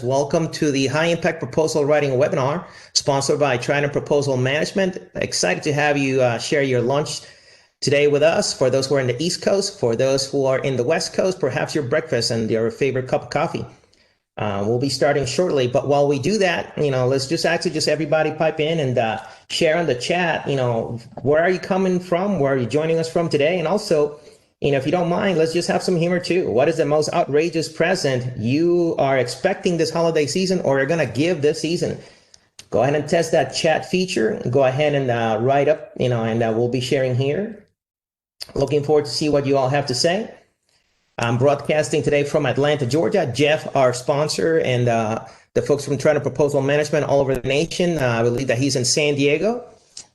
Welcome to the High Impact Proposal Writing webinar, sponsored by Trident Proposal Management. Excited to have you share your lunch today with us. For those who are in the East Coast, for those who are in the West Coast, perhaps your breakfast and your favorite cup of coffee. We'll be starting shortly, but while we do that, let's just everybody pipe in and share on the chat, where are you coming from? Where are you joining us from today? And also, if you don't mind, let's just have some humor too. What is the most outrageous present you are expecting this holiday season or you're going to give this season? Go ahead and test that chat feature. Go ahead and write up, and we'll be sharing here. Looking forward to see what you all have to say. I'm broadcasting today from Atlanta, Georgia. Jeff, our sponsor, and the folks from Trident Proposal Management all over the nation. I believe that he's in San Diego.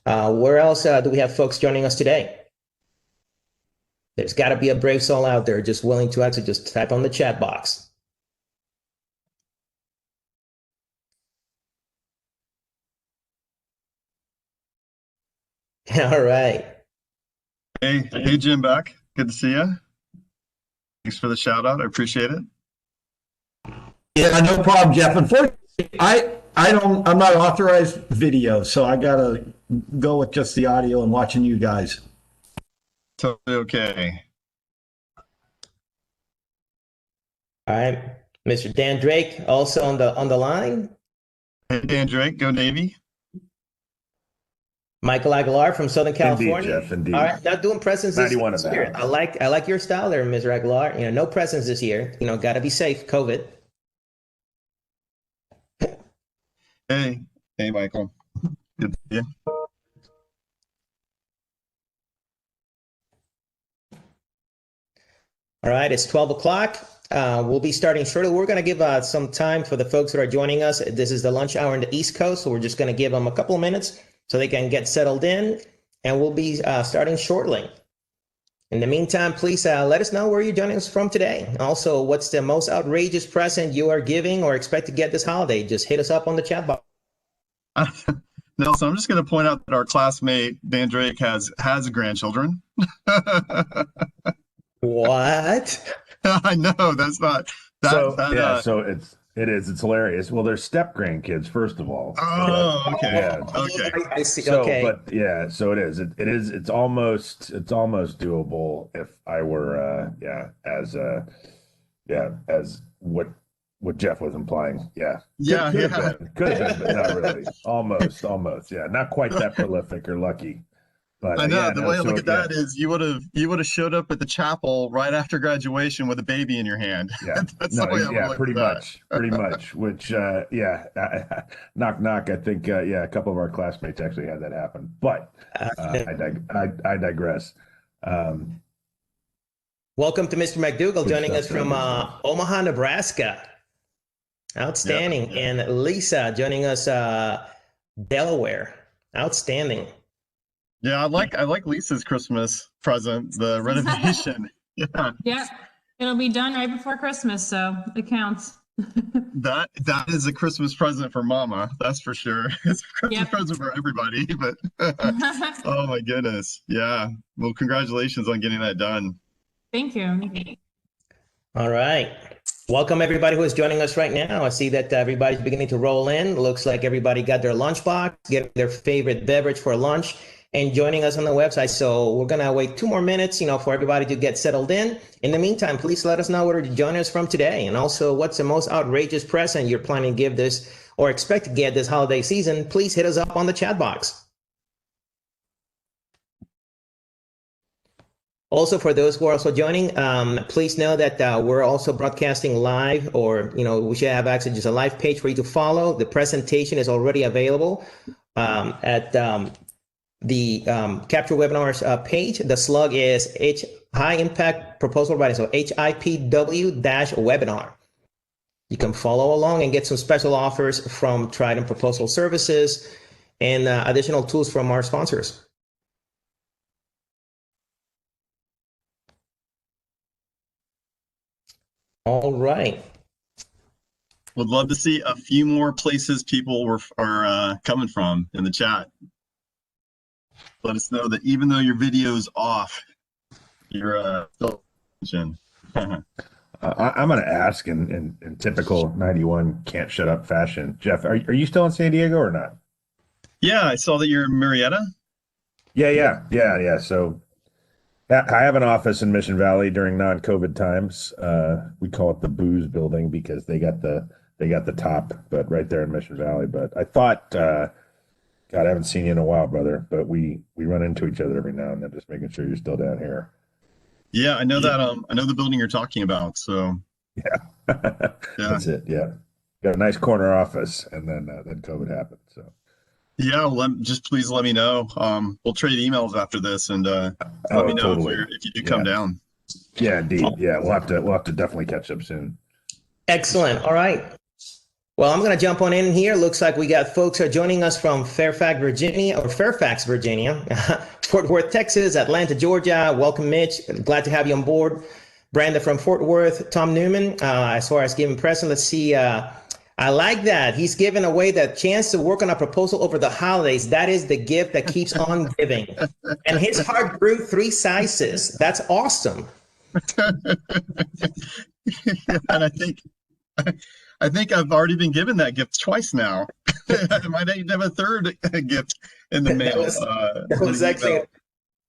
Where else do we have folks joining us today? There's got to be a brave soul out there just willing to actually just type on the chat box. All right. Hey, Jim, back. Good to see you. Thanks for the shout out. I appreciate it. Yeah, no problem, Jeff. Unfortunately, I'm not authorized video, so I gotta go with just the audio and watching you guys. Totally okay. All right, Mr. Dan Drake also on the line. Hey, Dan Drake, go Navy. Michael Aguilar from Southern California. Indeed, Jeff, indeed. All right, not doing presents this 91 of year. that. I like your style there, Mr. Aguilar. No presents this year. Got to be safe. COVID. Hey, Michael. Good to see you. All right, it's 12 o'clock. We'll be starting shortly. We're going to give some time for the folks that are joining us. This is the lunch hour in the East Coast, so we're just going to give them a couple of minutes so they can get settled in, and we'll be starting shortly. In the meantime, please let us know where you're joining us from today. Also, what's the most outrageous present you are giving or expect to get this holiday? Just hit us up on the chat box. Nelson, I'm just going to point out that our classmate, Dan Drake, has grandchildren. What? I know, that's not... It's hilarious. Well, they're step grandkids, first of all. Oh, okay. Yeah. Okay. I see. So, okay. but yeah, so it is. It's almost doable if I were, as what Jeff was implying. Yeah. Yeah. Could have been, but not really. Almost. Yeah. Not quite that prolific or lucky. But I know the way I look at that is you would have showed up at the chapel right after graduation with a baby in your hand. Yeah, That's the way I would pretty much. Which knock knock. I think a couple of our classmates actually had that happen. But I digress. Welcome to Mr. McDougall joining us from Omaha, Nebraska. Outstanding. Yeah. And Lisa joining us Delaware. Outstanding. Yeah, I like Lisa's Christmas present, the renovation. Yeah, it'll be done right before Christmas, so it counts. That is a Christmas present for Mama, that's for sure. It's a Christmas present for everybody, but oh my goodness. Yeah. Well, congratulations on getting that done. Thank you. All right. Welcome everybody who is joining us right now. I see that everybody's beginning to roll in. Looks like everybody got their lunchbox, getting their favorite beverage for lunch, and joining us on the website. So we're going to wait 2 more minutes, for everybody to get settled in. In the meantime, please let us know where you're joining us from today. And also, what's the most outrageous present you're planning to give this or expect to get this holiday season? Please hit us up on the chat box. Also, for those who are also joining, please know that we're also broadcasting live, or, we should have actually just a live page for you to follow. The presentation is already available at the Capture Webinars page. The slug is High Impact Proposal Writing, so HIPW-webinar. You can follow along and get some special offers from Trident Proposal Services and additional tools from our sponsors. All right. Would love to see a few more places people are coming from in the chat. Let us know that even though your video's off, you're still watching. I'm going to ask in typical 91 can't shut up fashion. Jeff, are you still in San Diego or not? Yeah, I saw that you're in Marietta. Yeah. So I have an office in Mission Valley during non-COVID times. We call it the Booze Building because they got the top, but right there in Mission Valley. But I thought, God, I haven't seen you in a while, brother. But we run into each other every now and then, just making sure you're still down here. Yeah, I know that. I know the building you're talking about. So Yeah, yeah, that's it. Yeah, got a nice corner office, and then COVID happened. So yeah. Just please let me know. We'll trade emails after this, and let me know totally. if you do come down. Yeah, indeed. Yeah, we'll have to definitely catch up soon. Excellent. All right. Well, I'm going to jump on in here. Looks like we got folks who are joining us from Fairfax, Virginia, Fort Worth, Texas, Atlanta, Georgia. Welcome, Mitch. Glad to have you on board. Brandon from Fort Worth, Tom Newman. As far as giving present, let's see. I like that. He's giving away the chance to work on a proposal over the holidays. That is the gift that keeps on giving. And his heart grew 3 sizes. That's awesome. And I think I've already been given that gift twice now. I might have a third gift in the mail.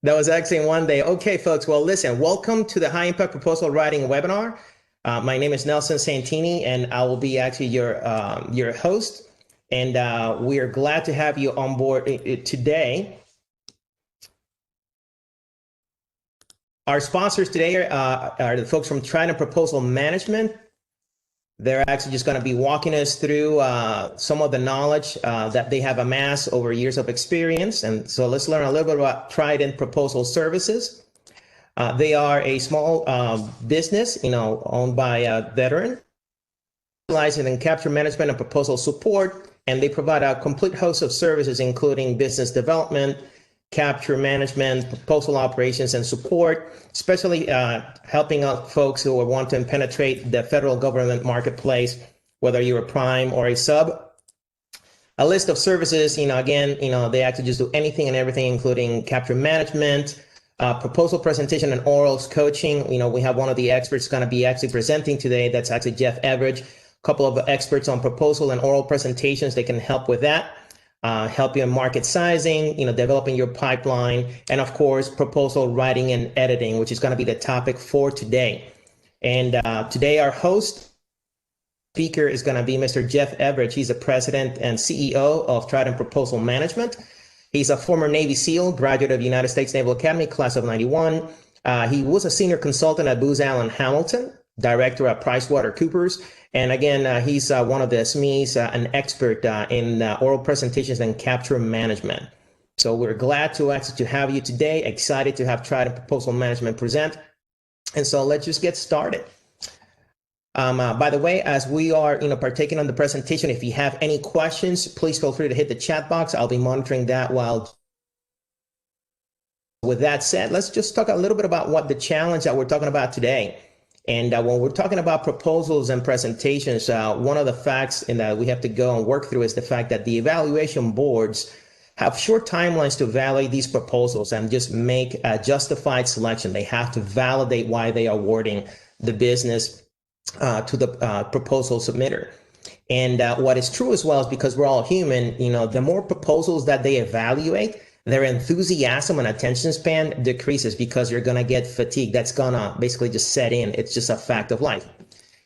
That was actually in one day. Okay, folks. Well, listen, welcome to the High Impact Proposal Writing webinar. My name is Nelson Santini, and I will be actually your host. And we are glad to have you on board today. Our sponsors today are the folks from Trident Proposal Management. They're actually just going to be walking us through some of the knowledge that they have amassed over years of experience. And so let's learn a little bit about Trident Proposal Services. They are a small business, owned by a veteran, specializing in capture management and proposal support. And they provide a complete host of services, including business development, capture management, proposal operations, and support, especially helping out folks who want to penetrate the federal government marketplace, whether you're a prime or a sub. A list of services, again, they actually just do anything and everything, including capture management, proposal presentation, and orals coaching. We have one of the experts going to be actually presenting today. That's actually Jeff Everage. A couple of experts on proposal and oral presentations. They can help with that. Help you in market sizing, developing your pipeline, and of course, proposal writing and editing, which is going to be the topic for today. And today, our speaker is going to be Mr. Jeff Everage. He's the president and CEO of Trident Proposal Management. He's a former Navy SEAL, graduate of the United States Naval Academy, class of 91. He was a senior consultant at Booz Allen Hamilton, director at PricewaterhouseCoopers. And again, he's one of the SMEs, an expert in oral presentations and capture management. So we're glad to have you today. Excited to have Trident Proposal Management present. And so let's just get started. By the way, as we are partaking on the presentation, if you have any questions, please feel free to hit the chat box. I'll be monitoring that while. With that said, let's just talk a little bit about what the challenge that we're talking about today. And when we're talking about proposals and presentations, one of the facts that we have to go and work through is the fact that the evaluation boards have short timelines to evaluate these proposals and just make a justified selection. They have to validate why they are awarding the business to the proposal submitter. And what is true as well is because we're all human, the more proposals that they evaluate, their enthusiasm and attention span decreases because you're going to get fatigue. That's going to basically just set in. It's just a fact of life.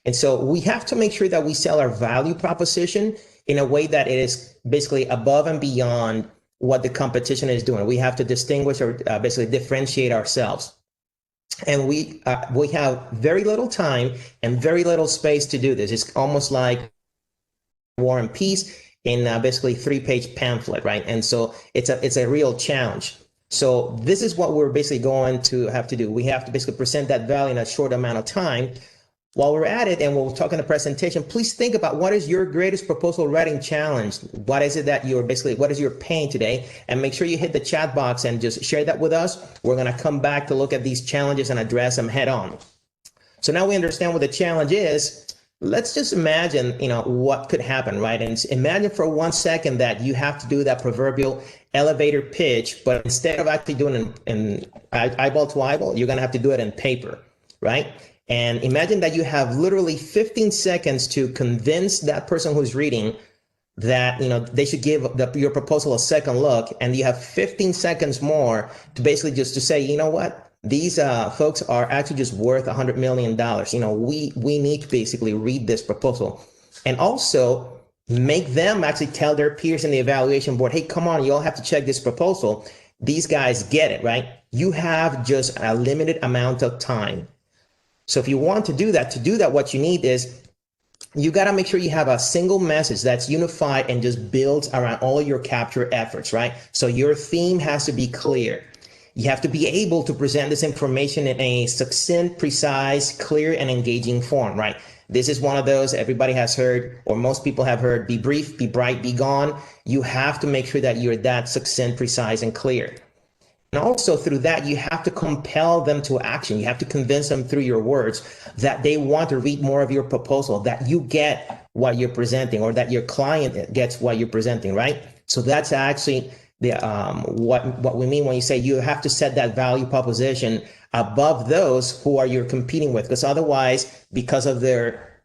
And so we have to make sure that we sell our value proposition in a way that it is basically above and beyond what the competition is doing. We have to distinguish or basically differentiate ourselves. And we have very little time and very little space to do this. It's almost like War and Peace in basically 3-page pamphlet, right? And so it's a real challenge. So this is what we're basically going to have to do. We have to basically present that value in a short amount of time. While we're at it and we're talking the presentation, please think about what is your greatest proposal writing challenge? What is it that what is your pain today? And make sure you hit the chat box and just share that with us. We're gonna come back to look at these challenges and address them head on. So now we understand what the challenge is. Let's just imagine, what could happen, right? And imagine for 1 second that you have to do that proverbial elevator pitch, but instead of actually doing it in eyeball to eyeball, you're going to have to do it in paper, right? And imagine that you have literally 15 seconds to convince that person who's reading that they should give your proposal a second look, and you have 15 seconds more to basically just to say, you know what, these folks are actually just worth $100 million. We need to basically read this proposal, and also make them actually tell their peers in the evaluation board, hey, come on, you all have to check this proposal. These guys get it, right? You have just a limited amount of time. So if you want to do that, what you need is you got to make sure you have a single message that's unified and just builds around all your capture efforts, right? So your theme has to be clear. You have to be able to present this information in a succinct, precise, clear, and engaging form, right? This is one of those everybody has heard, or most people have heard, be brief, be bright, be gone. You have to make sure that you're that succinct, precise, and clear. And also through that, you have to compel them to action. You have to convince them through your words that they want to read more of your proposal, that you get what you're presenting, or that your client gets what you're presenting, right? So that's actually the what we mean when you say you have to set that value proposition above those who are you're competing with, because otherwise, because of their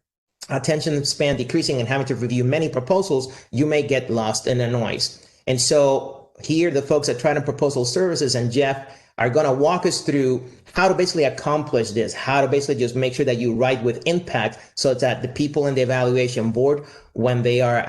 attention span decreasing and having to review many proposals, you may get lost in the noise. And so here, the folks at Trident Proposal Services and Jeff are going to walk us through how to basically accomplish this, how to basically just make sure that you write with impact so that the people in the evaluation board, when they are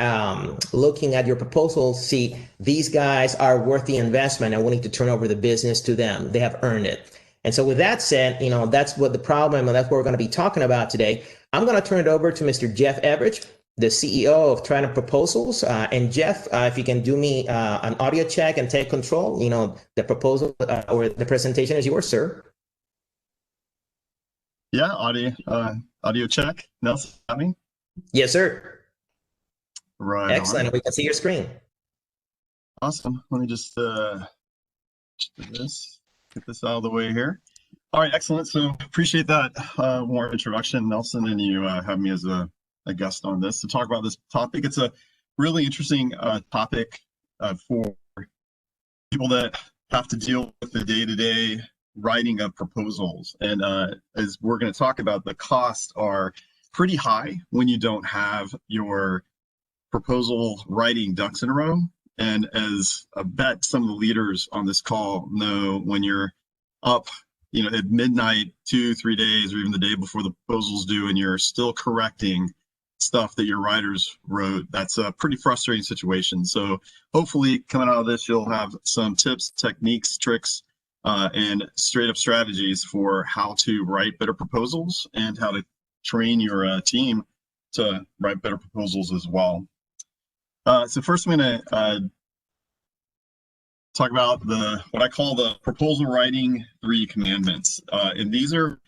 looking at your proposal, see these guys are worth the investment and we need to turn over the business to them. They have earned it. And so with that said, that's what the problem, and that's what we're going to be talking about today. I'm going to turn it over to Mr. Jeff Everage, the CEO of Trident Proposals. And Jeff, if you can do me an audio check and take control, the proposal or the presentation is yours, sir. Yeah, audio check. Nelson, got me? Yes, sir. Right. Excellent. On. We can see your screen. Awesome. Let me just do this, get this out of the way here. All right, excellent. So appreciate that warm introduction, Nelson, and you have me as a guest on this to talk about this topic. It's a really interesting topic for people that have to deal with the day-to-day writing of proposals. And as we're going to talk about, the costs are pretty high when you don't have your proposal writing ducks in a row. And as I bet some of the leaders on this call know, when you're up at midnight 2-3 days or even the day before the proposal's due and you're still correcting stuff that your writers wrote, that's a pretty frustrating situation. So hopefully coming out of this, you'll have some tips, techniques, tricks, and straight up strategies for how to write better proposals and how to train your team to write better proposals as well. So first I'm going to talk about what I call the proposal writing 3 commandments. And these are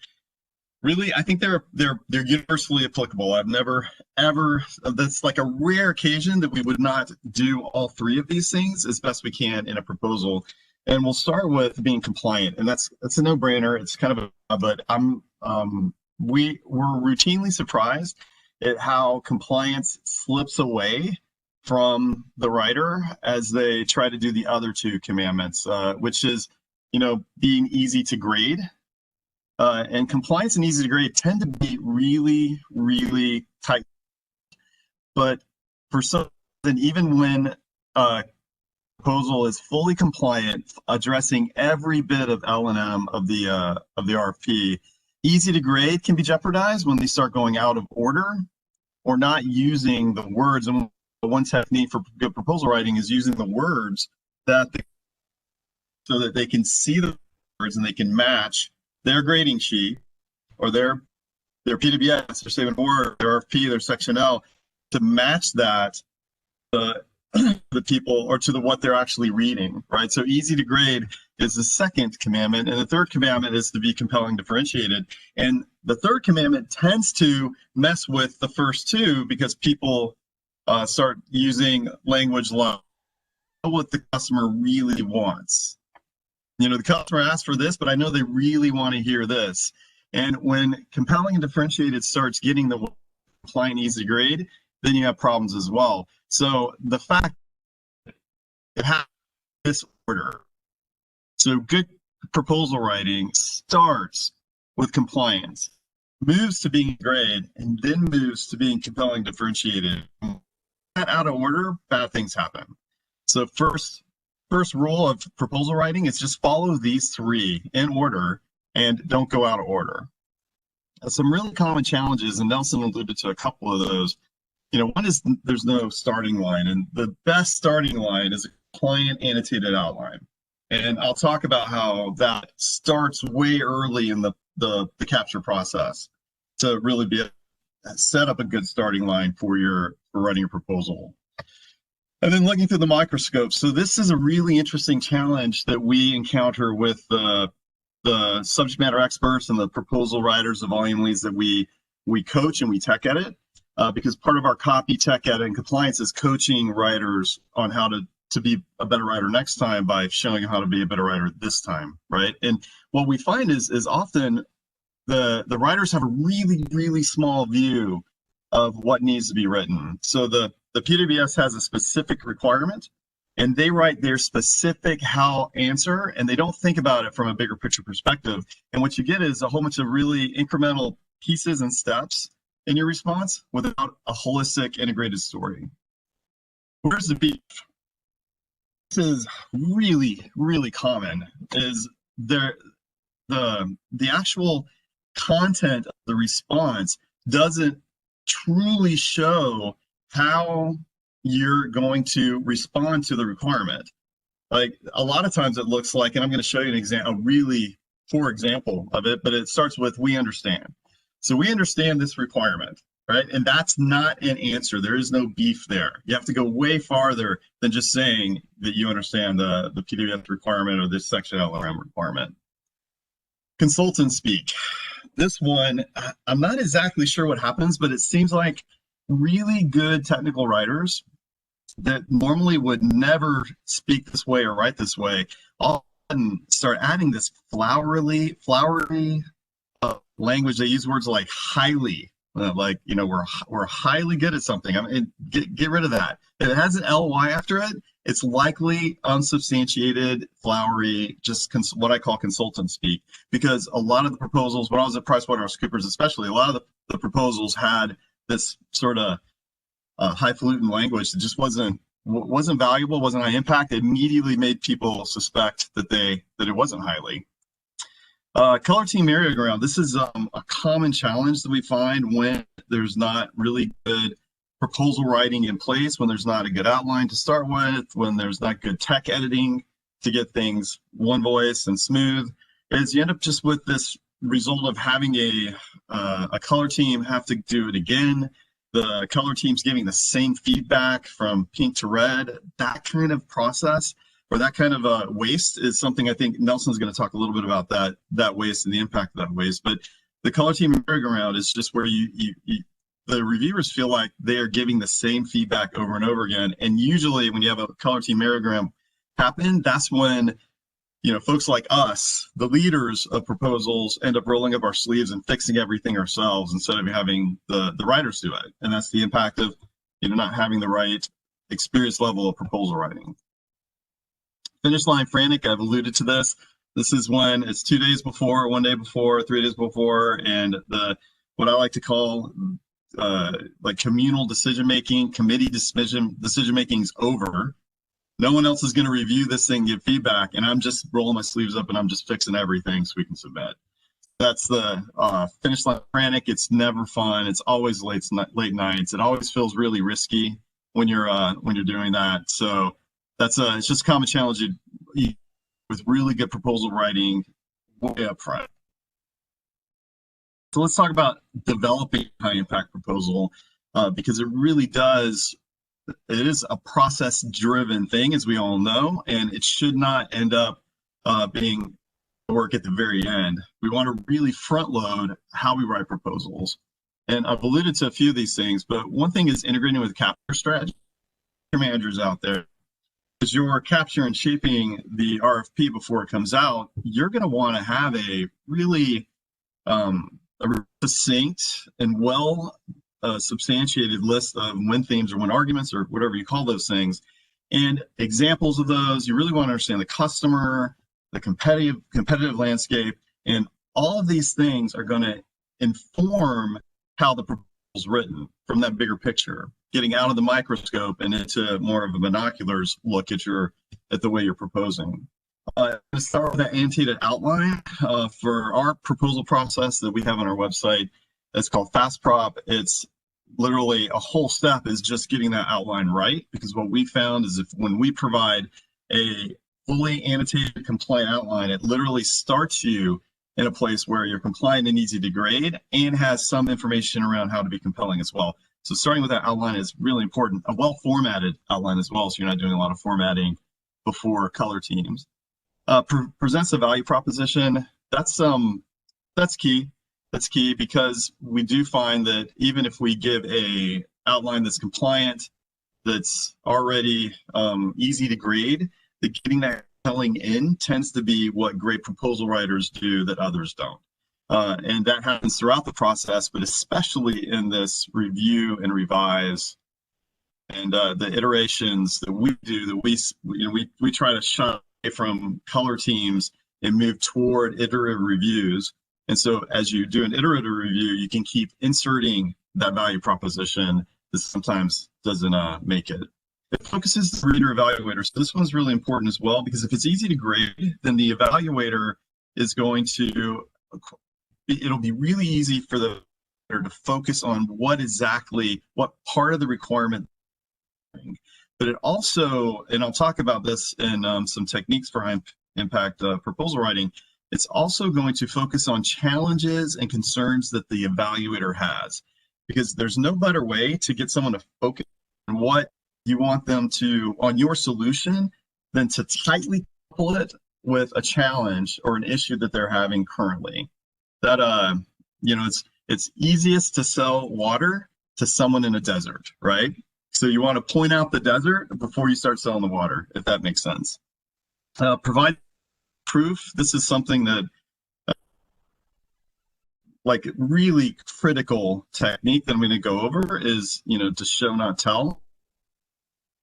really, I think they're universally applicable. I've never ever, that's like a rare occasion that we would not do all 3 of these things as best we can in a proposal. And we'll start with being compliant, and that's a no-brainer. It's kind of but we're routinely surprised at how compliance slips away from the writer as they try to do the other 2 commandments, which is, being easy to grade. And compliance and easy to grade tend to be really, really tight. But for some reason, even when a proposal is fully compliant, addressing every bit of L&M of the RFP, easy to grade can be jeopardized when they start going out of order or not using the words. And one technique for good proposal writing is using the words so that they can see the words and they can match their grading sheet or their PWS, their statement of work, their RFP, their section L, to match that the people or to what they're actually reading, right? So easy to grade is the second commandment, and the third commandment is to be compelling, differentiated. And the third commandment tends to mess with the first 2 because people start using language like what the customer really wants. The customer asked for this, but I know they really want to hear this. And when compelling and differentiated starts getting the compliant, easy to grade, then you have problems as well. So the fact that it has this order. So good proposal writing starts with compliance. moves to being great, and then moves to being compelling, differentiated. That out of order, bad things happen. So first rule of proposal writing is just follow these three in order and don't go out of order. Some really common challenges, and Nelson alluded to a couple of those. One is there's no starting line, and the best starting line is a client annotated outline. And I'll talk about how that starts way early in the capture process to really set up a good starting line for writing a proposal. And then looking through the microscope. So this is a really interesting challenge that we encounter with the subject matter experts and the proposal writers, the volume leads that we coach and we tech edit, because part of our copy, tech edit, and compliance is coaching writers on how to be a better writer next time by showing how to be a better writer this time, right? And what we find is often the writers have a really, really small view of what needs to be written. So the PWS has a specific requirement, and they write their specific how answer, and they don't think about it from a bigger picture perspective. And what you get is a whole bunch of really incremental pieces and steps in your response without a holistic integrated story. Where's the beef? This is really, really common, is the actual content of the response doesn't truly show how you're going to respond to the requirement. Like a lot of times it looks like, and I'm going to show you a really poor example of it, but it starts with "we understand." So we understand this requirement, right? And that's not an answer. There is no beef there. You have to go way farther than just saying that you understand the PWS requirement or this section LRM requirement. Consultant speak. This one, I'm not exactly sure what happens, but it seems like really good technical writers that normally would never speak this way or write this way all of a sudden start adding this flowery language. They use words like highly, like, we're highly good at something. I mean, get rid of that. If it has an ly after it, it's likely unsubstantiated, flowery, just what I call consultant speak. Because a lot of the proposals, when I was at PricewaterhouseCoopers especially, a lot of the proposals had this sort of highfalutin language that just wasn't valuable, wasn't high impact. It immediately made people suspect that it wasn't highly. Color team merry-go-round. This is a common challenge that we find when there's not really good proposal writing in place, when there's not a good outline to start with, when there's not good tech editing to get things one voice and smooth, is you end up just with this result of having a color team have to do it again. The color team's giving the same feedback from pink to red. That kind of process, or that kind of waste, is something I think Nelson's going to talk a little bit about, that waste and the impact of that waste. But the color team merry-go-round is just where the reviewers feel like they are giving the same feedback over and over again. And usually when you have a color team merry-go-round happen, that's when folks like us, the leaders of proposals, end up rolling up our sleeves and fixing everything ourselves instead of having the writers do it. And that's the impact of not having the right experience level of proposal writing. Finish line frantic, I've alluded to this. This is when it's 2 days before, 1 day before, 3 days before, and what I like to call like communal decision-making, committee decision-making is over. No one else is going to review this thing, give feedback, and I'm just rolling my sleeves up and I'm just fixing everything so we can submit. That's the finish line frantic. It's never fun. It's always late nights. It always feels really risky when you're doing that. So it's just a common challenge with really good proposal writing way up front. So let's talk about developing a high impact proposal, because it really does. It is a process-driven thing, as we all know, and it should not end up being work at the very end. We want to really front-load how we write proposals. And I've alluded to a few of these things, but one thing is integrating with capture strategy. Managers out there, as you're capturing and shaping the RFP before it comes out, you're going to want to have a really succinct and well substantiated list of win themes or win arguments or whatever you call those things, and examples of those. You really want to understand the customer, the competitive landscape, and all of these things are going to inform how the proposal is written from that bigger picture, getting out of the microscope and into more of a binoculars look at the way you're proposing. Let's start with that annotated outline for our proposal process that we have on our website. It's called Fast Prop. It's literally a whole step is just getting that outline right, because what we found is when we provide a fully annotated compliant outline, it literally starts you in a place where you're compliant and easy to grade and has some information around how to be compelling as well. So starting with that outline is really important. A well-formatted outline as well, so you're not doing a lot of formatting before color teams. Presents a value proposition. That's key. That's key because we do find that even if we give a outline that's compliant, that's already easy to grade, that getting that compelling in tends to be what great proposal writers do that others don't. And that happens throughout the process, but especially in this review and revise and the iterations that we do, that we try to shy away from color teams and move toward iterative reviews. And so as you do an iterative review, you can keep inserting that value proposition that sometimes doesn't make it. It focuses the reader evaluator. So this one's really important as well, because if it's easy to grade, then the evaluator is going to, it'll be really easy for the evaluator to focus on what part of the requirement. But it also, and I'll talk about this in some techniques for high impact proposal writing, it's also going to focus on challenges and concerns that the evaluator has, because there's no better way to get someone to focus on what you want them to, on your solution, than to tightly couple it with a challenge or an issue that they're having currently. That, it's easiest to sell water to someone in a desert, right? So you want to point out the desert before you start selling the water, if that makes sense. Provide proof. This is something that like really critical technique that I'm going to go over is, to show, not tell.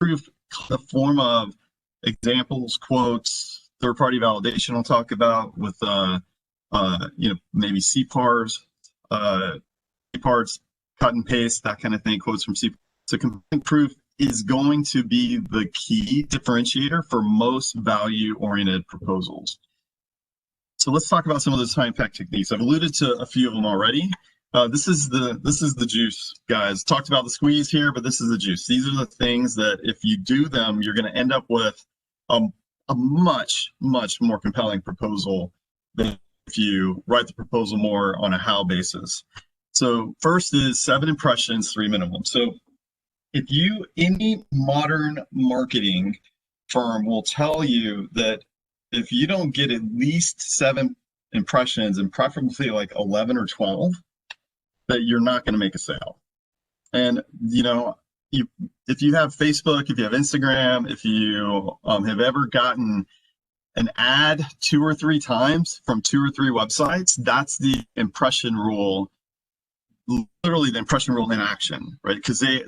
Proof in the form of examples, quotes, third-party validation I'll talk about with, maybe CPARs, CPARs, cut and paste, that kind of thing, quotes from CPARs. So compelling proof is going to be the key differentiator for most value-oriented proposals. So let's talk about some of those high impact techniques. I've alluded to a few of them already. This is the juice, guys. Talked about the squeeze here, but this is the juice. These are the things that if you do them, you're going to end up with a much, much more compelling proposal than if you write the proposal more on a how basis. So first is 7 impressions, 3 minimum. So any modern marketing firm will tell you that if you don't get at least 7 impressions and preferably like 11 or 12, that you're not going to make a sale. And, if you have Facebook, if you have Instagram, if you have ever gotten an ad 2 or 3 times from 2 or 3 websites, that's the impression rule. Literally the impression rule in action, right? Because they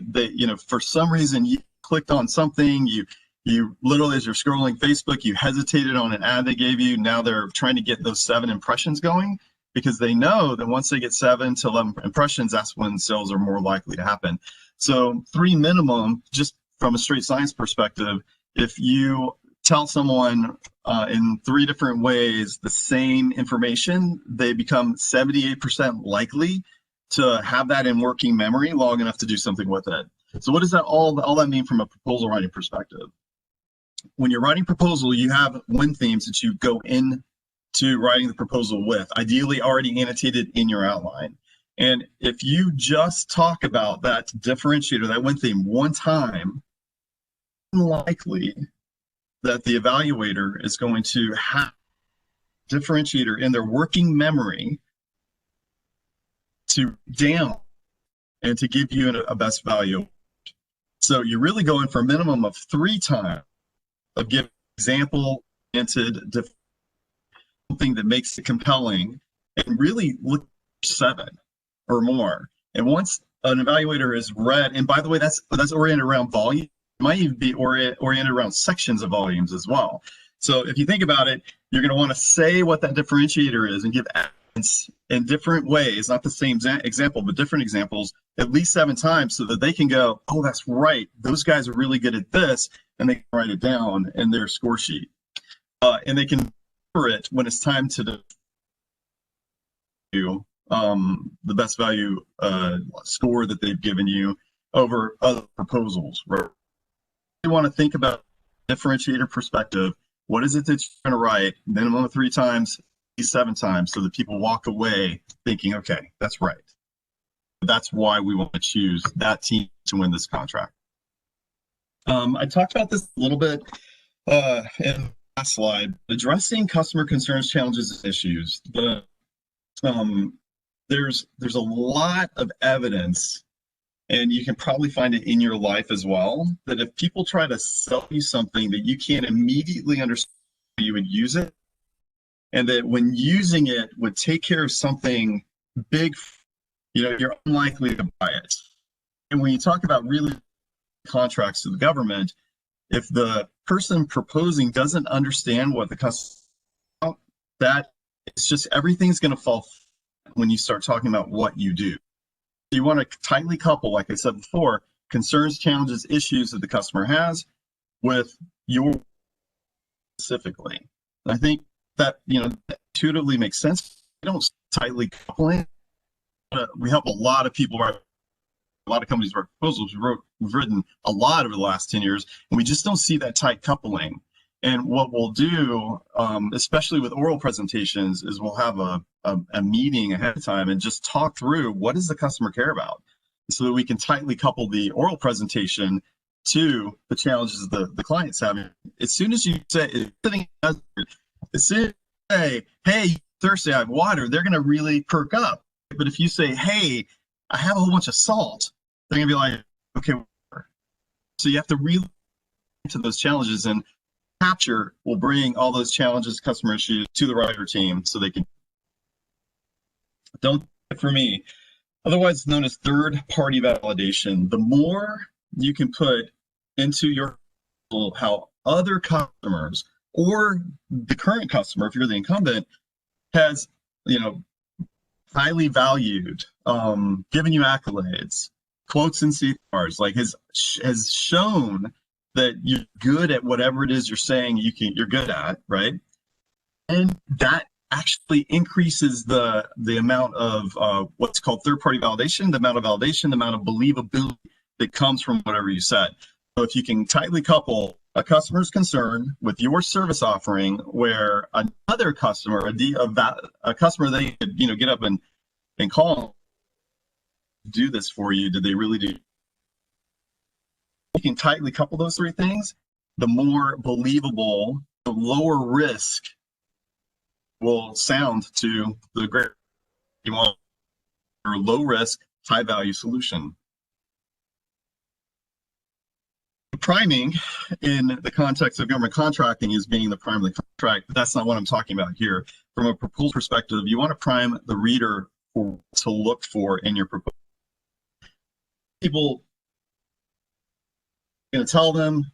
for some reason you clicked on something, you literally, as you're scrolling Facebook, you hesitated on an ad they gave you. Now they're trying to get those 7 impressions going, because they know that once they get 7 to 11 impressions, that's when sales are more likely to happen. So 3 minimum, just from a straight science perspective, if you tell someone in 3 different ways the same information, they become 78% likely to have that in working memory long enough to do something with it. So what does that all that mean from a proposal writing perspective? When you're writing proposal, you have win themes that you go into writing the proposal with, ideally already annotated in your outline. And if you just talk about that differentiator, that win theme one time, likely that the evaluator is going to have differentiator in their working memory to down and to give you a best value. So you're really going for a minimum of 3 times of giving example-oriented something that makes it compelling, and really look for 7 or more. And once an evaluator is read, and by the way, that's oriented around volume, it might even be oriented around sections of volumes as well. So if you think about it, you're going to want to say what that differentiator is and give in different ways, not the same example, but different examples, at least 7 times so that they can go, oh, that's right. Those guys are really good at this. And they can write it down in their score sheet. And they can remember it when it's time to do the best value score that they've given you over other proposals. Right? You want to think about differentiator perspective. What is it that you're going to write minimum of 3 times, 7 times, so that people walk away thinking, okay, that's right. That's why we want to choose that team to win this contract. I talked about this a little bit in the last slide. Addressing customer concerns, challenges, and issues. There's a lot of evidence, and you can probably find it in your life as well, that if people try to sell you something that you can't immediately understand, you would use it, and that when using it would take care of something big, you're unlikely to buy it. And when you talk about really contracts to the government, if the person proposing doesn't understand what the customer, that it's just everything's going to fall when you start talking about what you do. You want to tightly couple, like I said before, concerns, challenges, issues that the customer has with your specifically. I think that intuitively makes sense. We don't tightly couple it. We help a lot of people write, a lot of companies write proposals. We've written a lot over the last 10 years, and we just don't see that tight coupling. And what we'll do, especially with oral presentations, is we'll have a meeting ahead of time and just talk through what does the customer care about, so that we can tightly couple the oral presentation to the challenges the client's having. As soon as you say, as soon as you say, hey, thirsty, I have water, they're going to really perk up. But if you say, hey, I have a whole bunch of salt, they're going to be like, okay. So you have to really into those challenges, and capture will bring all those challenges, customer issues to the writer team so they can. Don't for me, otherwise known as third-party validation. The more you can put into your how other customers or the current customer, if you're the incumbent, has highly valued, given you accolades, quotes and CFRs, like has shown that you're good at whatever it is you're saying you're good at, right? And that actually increases the amount of what's called third-party validation, the amount of believability that comes from whatever you said. So if you can tightly couple a customer's concern with your service offering, where another customer, a customer, they could get up and call, do this for you. Did they really do? You can tightly couple those 3 things, the more believable, the lower risk will sound to the greater you want your low risk, high value solution. Priming in the context of government contracting is being the primary contract, but that's not what I'm talking about here. From a proposal perspective, you want to prime the reader to look for in your proposal. People going to tell them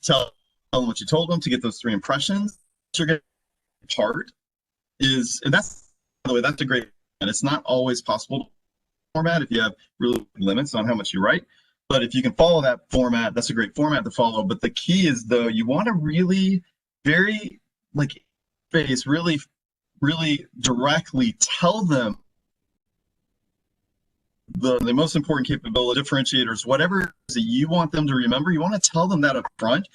what you told them to get those 3 impressions. What you're going to part is, and that's, by the way, that's a great, and it's not always possible to format if you have really limits on how much you write. But if you can follow that format, that's a great format to follow. But the key is, though, you want to really very really directly tell them the most important capability, differentiators, whatever it is that you want them to remember. You want to tell them that up front.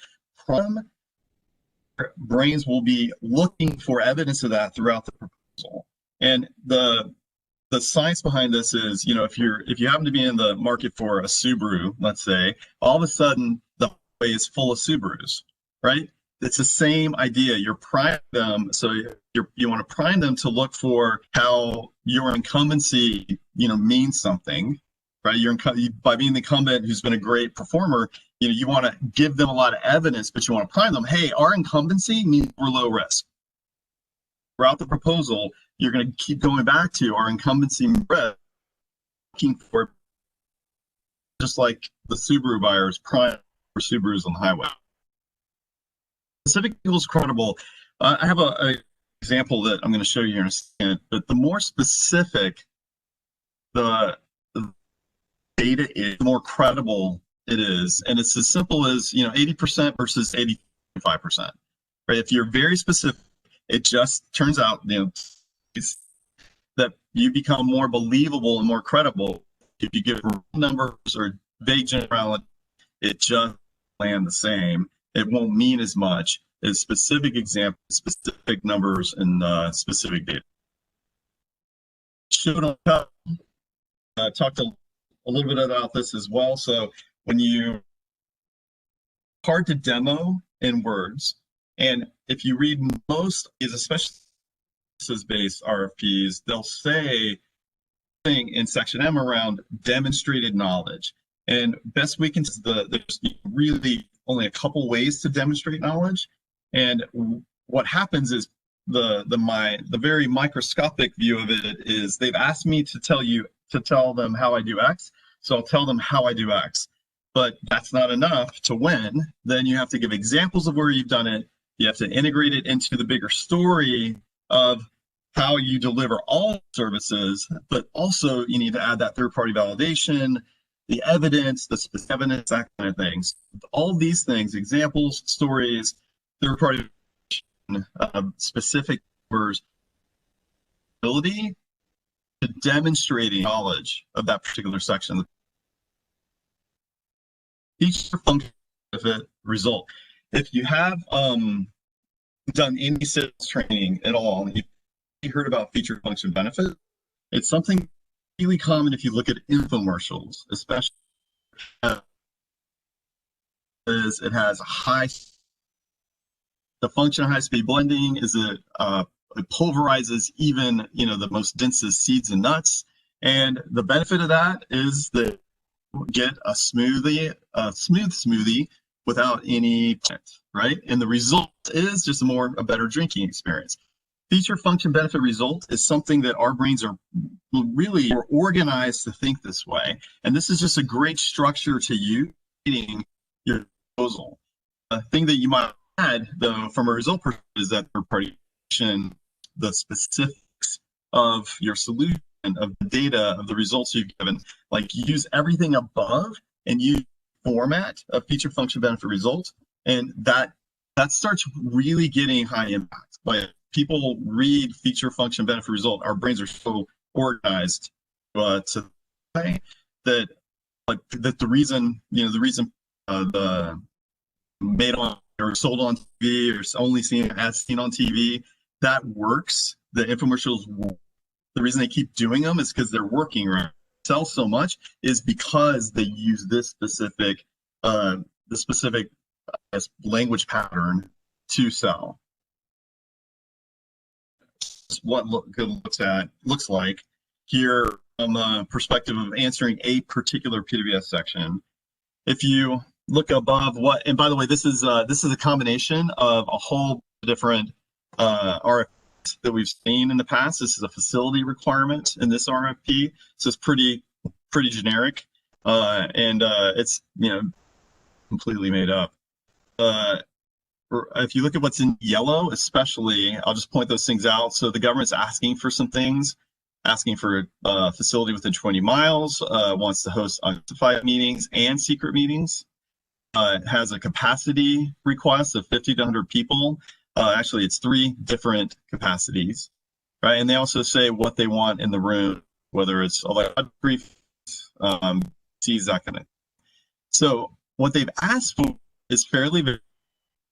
Brains will be looking for evidence of that throughout the proposal. And the science behind this is, if you happen to be in the market for a Subaru, let's say, all of a sudden the highway is full of Subarus, right? It's the same idea. You're priming them, so you want to prime them to look for how your incumbency, means something, right? By being the incumbent who's been a great performer, you want to give them a lot of evidence, but you want to prime them. Hey, our incumbency means we're low risk. Throughout the proposal, you're going to keep going back to our incumbency risk, looking for, just like the Subaru buyers prime for Subarus on the highway. Pacific Eagle's credible. I have a example that I'm going to show you here in a second, but the more specific the data is, the more credible it is. And it's as simple as, 80% versus 85%, right? If you're very specific, it just turns out, that you become more believable and more credible. If you give numbers or vague generality, it just land the same. It won't mean as much as specific examples, specific numbers, and specific data. Showed on top, talked a little bit about this as well. So when you hard to demo in words, and if you read most is especially based RFPs, they'll say thing in section M around demonstrated knowledge. And best we can, there's really only a couple ways to demonstrate knowledge. And what happens is the very microscopic view of it is they've asked me to tell them how I do X, so I'll tell them how I do X. But that's not enough to win. Then you have to give examples of where you've done it. You have to integrate it into the bigger story of how you deliver all services, but also you need to add that third-party validation, the evidence, the specific evidence, that kind of things. All these things, examples, stories, third-party specific numbers, ability to demonstrating knowledge of that particular section. Feature function benefit result. If you have done any sales training at all, you heard about feature function benefit, it's something really common if you look at infomercials, especially as it has the function of high-speed blending is it pulverizes even the most densest seeds and nuts, and the benefit of that is that you get a smooth smoothie without any plant, right? And the result is just a better drinking experience. Feature function benefit result is something that our brains are really organized to think this way. And this is just a great structure to you in your proposal. A thing that you might add, though, from a result perspective is that third-party, the specifics of your solution, of the data, of the results you've given, like use everything above and use format of feature function benefit result. And that starts really getting high impact. But people read feature function benefit result, our brains are so organized to say that the reason the made on or sold on TV or only seen as seen on TV, that works. The infomercials, the reason they keep doing them is because they're working, right? Sell so much is because they use this specific language pattern to sell. What looks like here from the perspective of answering a particular PWS section. If you look above and by the way, this is a combination of a whole different RFPs that we've seen in the past. This is a facility requirement in this RFP, so it's pretty generic, and it's completely made up. If you look at what's in yellow, especially, I'll just point those things out. So the government's asking for some things, asking for a facility within 20 miles, wants to host unclassified meetings and secret meetings. It has a capacity request of 50 to 100 people. Actually, it's 3 different capacities, right? And they also say what they want in the room, whether it's electronic brief, sees that kind of. So what they've asked for is fairly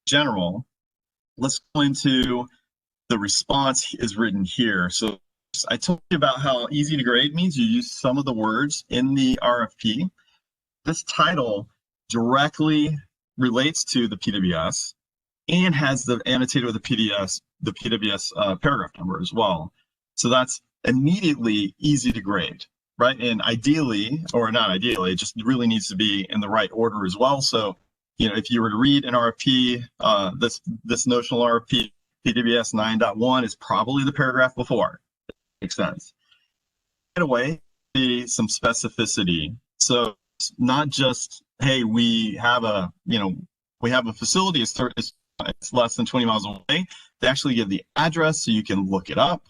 general. Let's go into the response is written here. So I told you about how easy to grade means you use some of the words in the RFP. This title directly relates to the PWS and has the annotated with the PWS paragraph number as well. So that's immediately easy to grade, right? And ideally, or not ideally, it just really needs to be in the right order as well. So if you were to read an RFP, this notional RFP, PWS 9.1 is probably the paragraph before. Makes sense. Right away, some specificity. So it's not just, hey, we have a facility, it's it's less than 20 miles away. They actually give the address so you can look it up.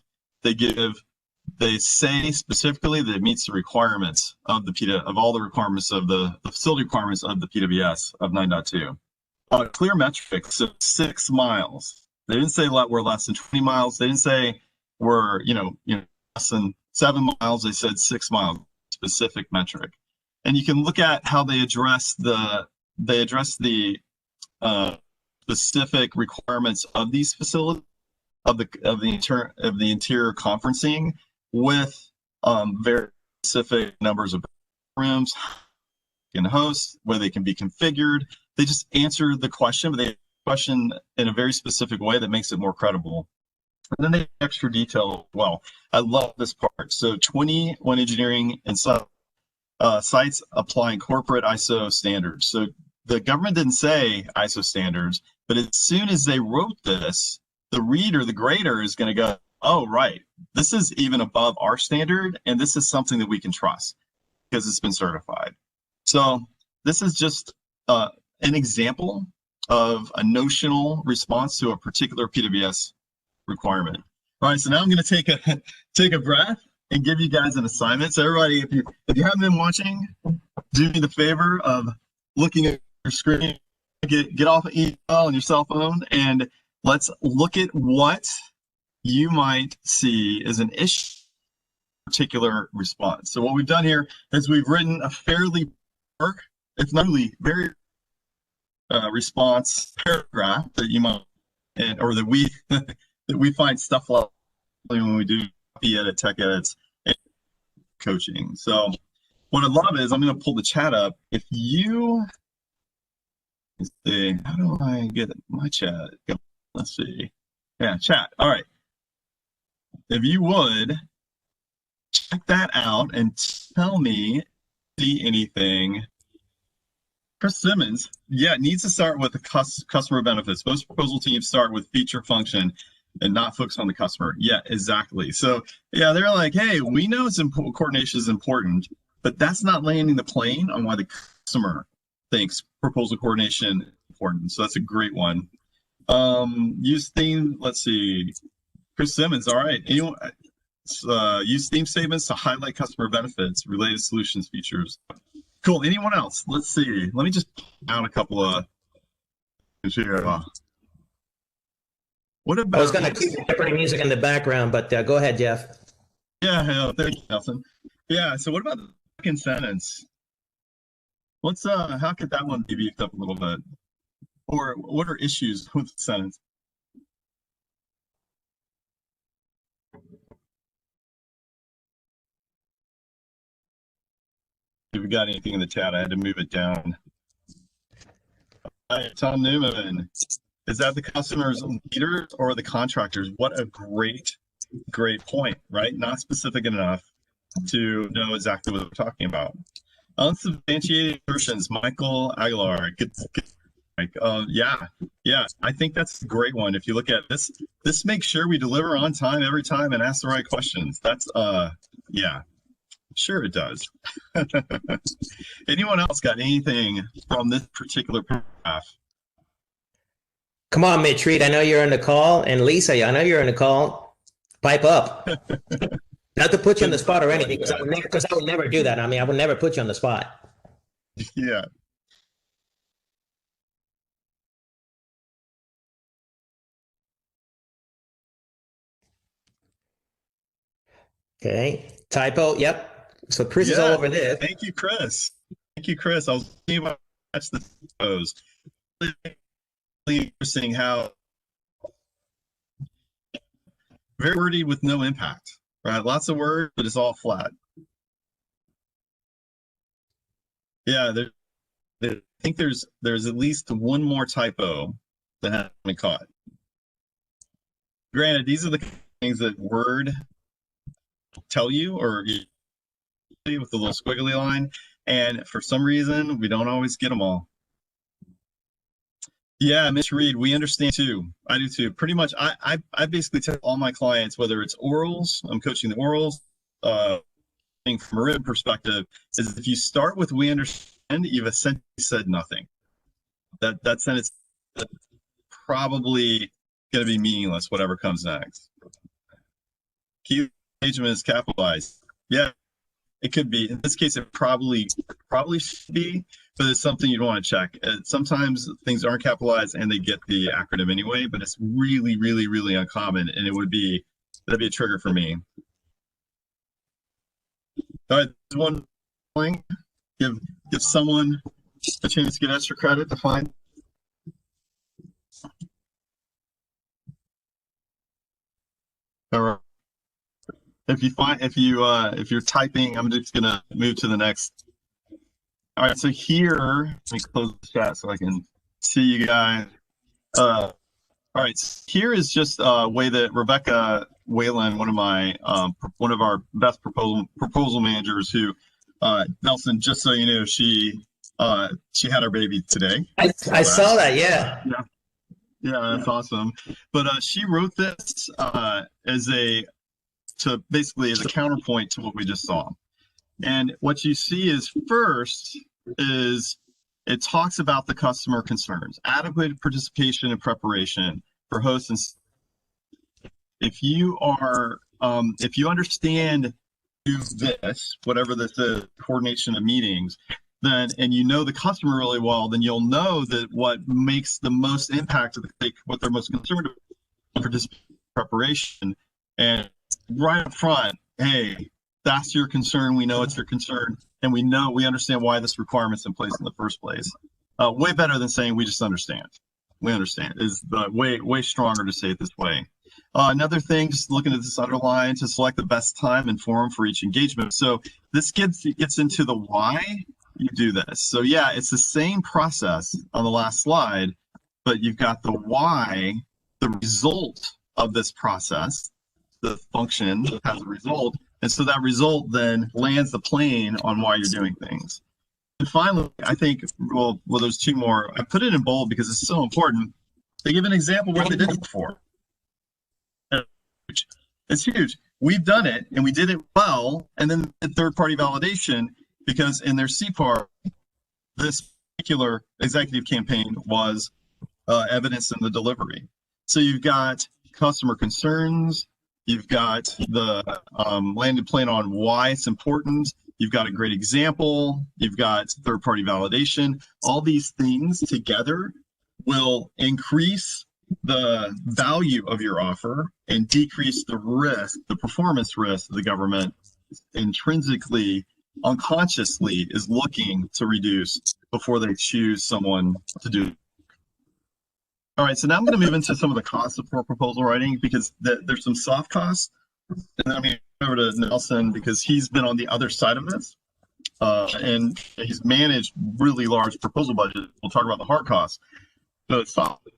They say specifically that it meets the requirements of of all the requirements of the facility requirements of the PWS of 9.2. Clear metrics of 6 miles. They didn't say we're less than 20 miles. They didn't say we're less than 7 miles. They said 6 miles, specific metric. And you can look at how they address the specific requirements of these facilities of the interior conferencing with very specific numbers of rooms can host, where they can be configured. They just answer the question, but they question in a very specific way that makes it more credible. And then they have extra detail as well. I love this part. So 21 engineering and sites applying corporate ISO standards. So the government didn't say ISO standards, but as soon as they wrote this, the reader, the grader is going to go, oh, right, this is even above our standard, and this is something that we can trust because it's been certified. So this is just an example of a notional response to a particular PWS requirement. All right, so now I'm going to take a breath and give you guys an assignment. So everybody, if you haven't been watching, do me the favor of looking at your screen, get off of email on your cell phone, and let's look at what you might see as an issue particular response. So what we've done here is we've written a fairly if not really very response paragraph that you might or that we that we find stuff like when we do edit, tech edits, and coaching. So what I love is I'm going to pull the chat up. If you let's see, how do I get my chat? Let's see. Yeah, chat. All right. If you would check that out and tell me, see anything. Chris Simmons, yeah, it needs to start with the customer benefits. Most proposal teams start with feature function and not focus on the customer. Yeah, exactly. So yeah, they're like, hey, we know coordination is important, but that's not landing the plane on why the customer thinks proposal coordination is important. So that's a great one. Use theme, let's see. Chris Simmons, all right. Anyone use theme statements to highlight customer benefits, related solutions, features. Cool. Anyone else? Let's see. Let me just out a couple of here. What about? I was going to keep Jeopardy music in the background, but go ahead, Jeff. Yeah, thank you, Nelson. Yeah. So what about the second sentence? Let's how could that one be beefed up a little bit? Or what are issues with the sentence? If we got anything in the chat, I had to move it down. Hi, Tom Newman. Is that the customer's leaders or the contractors? What a great point, right? Not specific enough to know exactly what we're talking about. Unsubstantiated assertions, Michael Aguilar. Yeah, I think that's a great one. If you look at this makes sure we deliver on time every time and ask the right questions. That's yeah. Sure it does. Anyone else got anything from this particular paragraph? Come on, Mitch Reed. I know you're on the call. And Lisa, I know you're on the call. Pipe up. Not to put you on the spot or anything, because I would never do that. I mean, I would never put you on the spot. Yeah. Okay. Typo. Yep. So Chris is all over this. Thank you, Chris. Thank you, Chris. I was thinking about that's the typos. Really interesting how very wordy with no impact, right? Lots of words, but it's all flat. Yeah, I think there's at least one more typo that hasn't been caught. Granted, these are the things that Word tell you or with the little squiggly line, and for some reason we don't always get them all. Yeah, Mitch Reed, we understand too. I do too. Pretty much, I basically tell all my clients, whether it's orals, I'm coaching the orals, from a written perspective, is if you start with "we understand," you've essentially said nothing. That sentence probably going to be meaningless, whatever comes next. Key engagement is capitalized. Yeah, it could be. In this case, it probably should be, but it's something you'd want to check. Sometimes things aren't capitalized and they get the acronym anyway, but it's really, really, really uncommon, and that'd be a trigger for me. All right, one thing, give someone a chance to get extra credit to find. All right. If you're typing, I'm just gonna move to the next. All right, so here, let me close the chat so I can see you guys. All right, so here is just a way that Rebecca Whalen, one of our best proposal managers, who Nelson, just so you know, she had her baby today. I saw that, yeah. Yeah, that's awesome. But she wrote this basically as a counterpoint to what we just saw. And what you see is first is it talks about the customer concerns, adequate participation and preparation for hosts. And if you understand this, whatever this is, coordination of meetings, then, and you know the customer really well, then you'll know that what makes the most impact, what they're most concerned about, participation, preparation, and right up front, hey, that's your concern. We know it's your concern, and we understand why this requirement's in place in the first place. Way better than saying we just understand. We understand is the way stronger to say it this way. Another thing, just looking at this underline, to select the best time and forum for each engagement. So this gets into the why you do this. So yeah, it's the same process on the last slide, but you've got the why, the result of this process, the function that has a result. And so that result then lands the plane on why you're doing things. And finally, I think, well, there's two more. I put it in bold because it's so important. They give an example of what they did it before. It's huge. We've done it and we did it well. And then the third-party validation, because in their CPAR, this particular executive campaign was evidence in the delivery. So you've got customer concerns, you've got the landed plane on why it's important, you've got a great example, you've got third-party validation. All these things together will increase the value of your offer and decrease the risk, the performance risk the government intrinsically, unconsciously is looking to reduce before they choose someone to do it. All right, so now I'm going to move into some of the costs of proposal writing, because there's some soft costs. And then I'm going to go over to Nelson because he's been on the other side of this. And he's managed really large proposal budgets. We'll talk about the hard costs. So soft.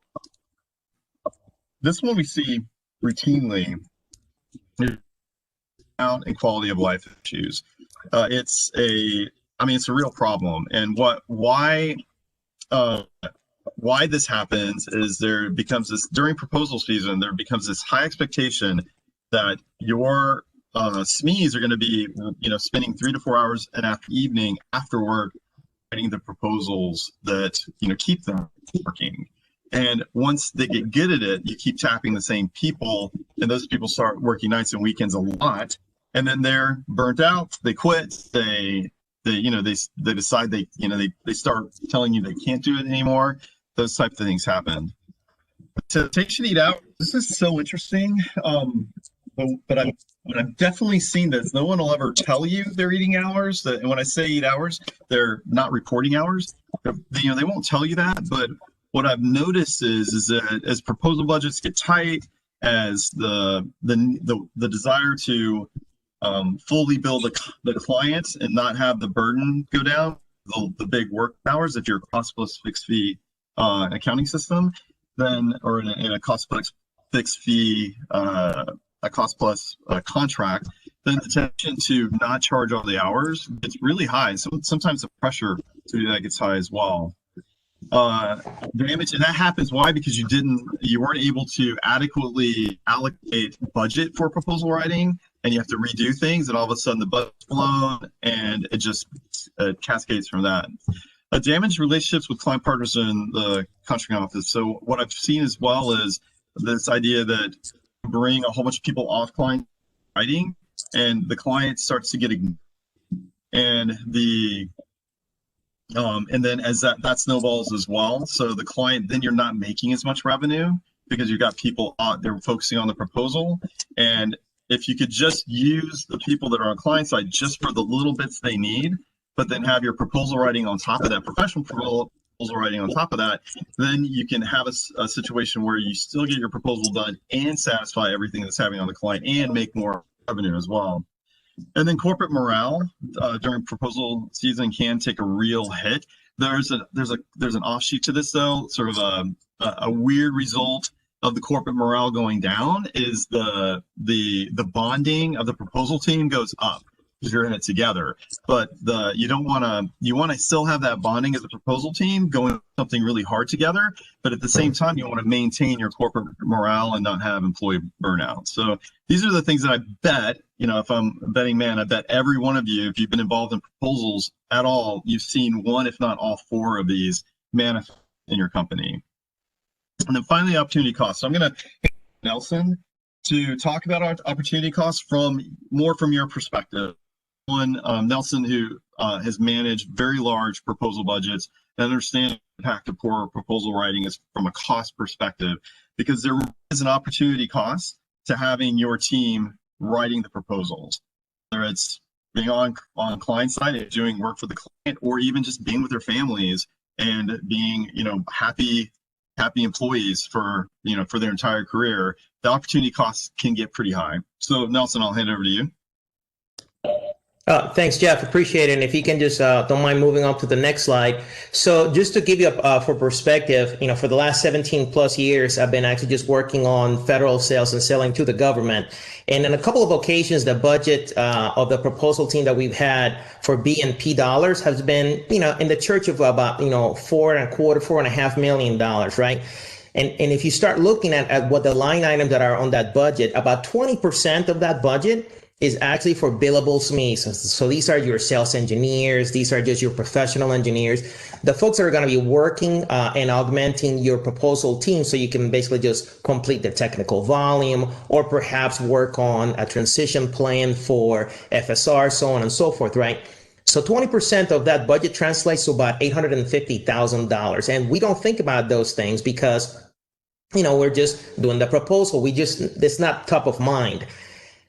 This one we see routinely and quality of life issues. It's a real problem. And why this happens is there becomes this, during proposal season, there becomes this high expectation that your SMEs are going to be, spending 3 to 4 hours an evening after work writing the proposals that, keep them working. And once they get good at it, you keep tapping the same people, and those people start working nights and weekends a lot, and then they're burnt out. They quit. They decide they start telling you they can't do it anymore. Those types of things happen. Temptation to eat out. This is so interesting. But I've definitely seen this. No one will ever tell you their eating hours. And when I say eat hours, they're not reporting hours. They won't tell you that. But what I've noticed is that as proposal budgets get tight, as the desire to fully bill the client and not have the burden go down, the big work hours, if you're a cost plus fixed fee accounting system, then, or in a cost plus fixed fee, a cost plus contract, then the temptation to not charge all the hours gets really high. Sometimes the pressure to do that gets high as well. Damage, and that happens. Why? Because you weren't able to adequately allocate budget for proposal writing, and you have to redo things, and all of a sudden the budget's blown, and it just cascades from that. damaged relationships with client partners in the contracting office. So what I've seen as well is this idea that bring a whole bunch of people off client writing, and the client starts to get ignored. And then as that snowballs as well. So the client, then you're not making as much revenue because you've got people they're focusing on the proposal. And if you could just use the people that are on client side just for the little bits they need, but then have your proposal writing on top of that, professional proposal writing on top of that, then you can have a situation where you still get your proposal done and satisfy everything that's happening on the client and make more revenue as well. And then corporate morale during proposal season can take a real hit. There's an offshoot to this though, sort of a weird result of the corporate morale going down is the bonding of the proposal team goes up because you're in it together. But you want to still have that bonding as a proposal team going something really hard together, but at the same time you want to maintain your corporate morale and not have employee burnout. So these are the things that I bet, if I'm a betting man, I bet every one of you, if you've been involved in proposals at all, you've seen one, if not all four of these manifest in your company. And then finally, opportunity costs. So I'm going to Nelson to talk about our opportunity costs from your perspective. One, Nelson, who has managed very large proposal budgets and understands the impact of poor proposal writing is from a cost perspective, because there is an opportunity cost to having your team writing the proposals, whether it's being on client side and doing work for the client, or even just being with their families and being, happy employees for their entire career. The opportunity costs can get pretty high. So Nelson, I'll hand it over to you. Thanks, Jeff. Appreciate it. And if you can just don't mind moving on to the next slide. So just to give you for perspective, for the last 17 plus years, I've been actually just working on federal sales and selling to the government. And on a couple of occasions, the budget of the proposal team that we've had for B&P dollars has been, in the church of about, $4.25–4.5 million, right? And if you start looking at what the line items that are on that budget, about 20% of that budget is actually for billable SMEs. So these are your sales engineers. These are just your professional engineers, the folks that are going to be working and augmenting your proposal team so you can basically just complete the technical volume or perhaps work on a transition plan for FSR, so on and so forth, right? So 20% of that budget translates to about $850,000. And we don't think about those things because, we're just doing the proposal. It's not top of mind.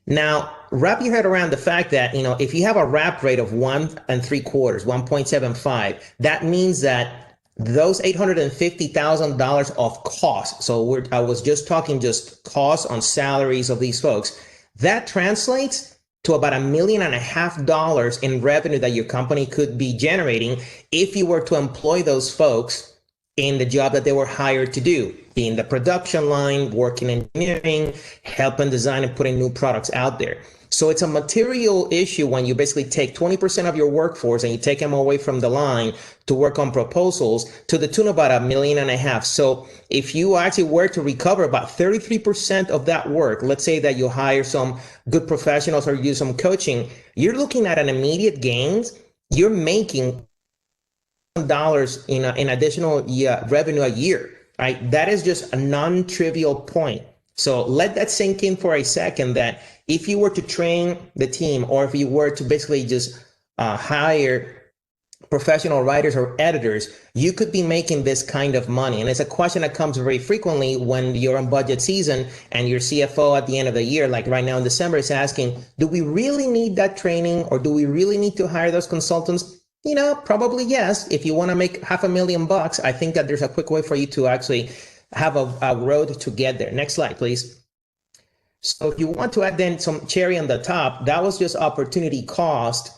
Now, wrap your head around the fact that, if you have a wrap rate of 1 3/4, 1.75, that means that those $850,000 of cost. So I was just talking just costs on salaries of these folks. That translates to about $1.5 million in revenue that your company could be generating if you were to employ those folks in the job that they were hired to do, in the production line, working engineering, helping design and putting new products out there. So it's a material issue when you basically take 20% of your workforce and you take them away from the line to work on proposals to the tune of about $1.5 million. So if you actually were to recover about 33% of that work, let's say that you hire some good professionals or use some coaching, you're looking at an immediate gains. You're making dollars in additional revenue a year, right? That is just a non-trivial point. So let that sink in for a second, that if you were to train the team, or if you were to basically just hire professional writers or editors, you could be making this kind of money. And it's a question that comes very frequently when you're on budget season and your CFO at the end of the year, like right now in December, is asking, do we really need that training, or do we really need to hire those consultants? Probably yes. If you want to make $500,000, I think that there's a quick way for you to actually have a road to get there. Next slide, please. So if you want to add then some cherry on the top, that was just opportunity cost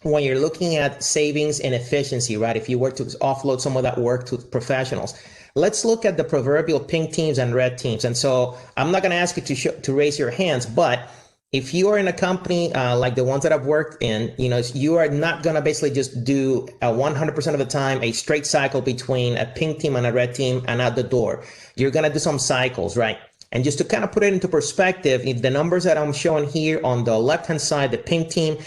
when you're looking at savings and efficiency, right? If you were to offload some of that work to professionals. Let's look at the proverbial pink teams and red teams. And so I'm not going to ask you to raise your hands, but if you are in a company like the ones that I've worked in, you are not going to basically just do 100% of the time a straight cycle between a pink team and a red team and out the door. You're going to do some cycles, right? And just to kind of put it into perspective, if the numbers that I'm showing here on the left-hand side, the pink team,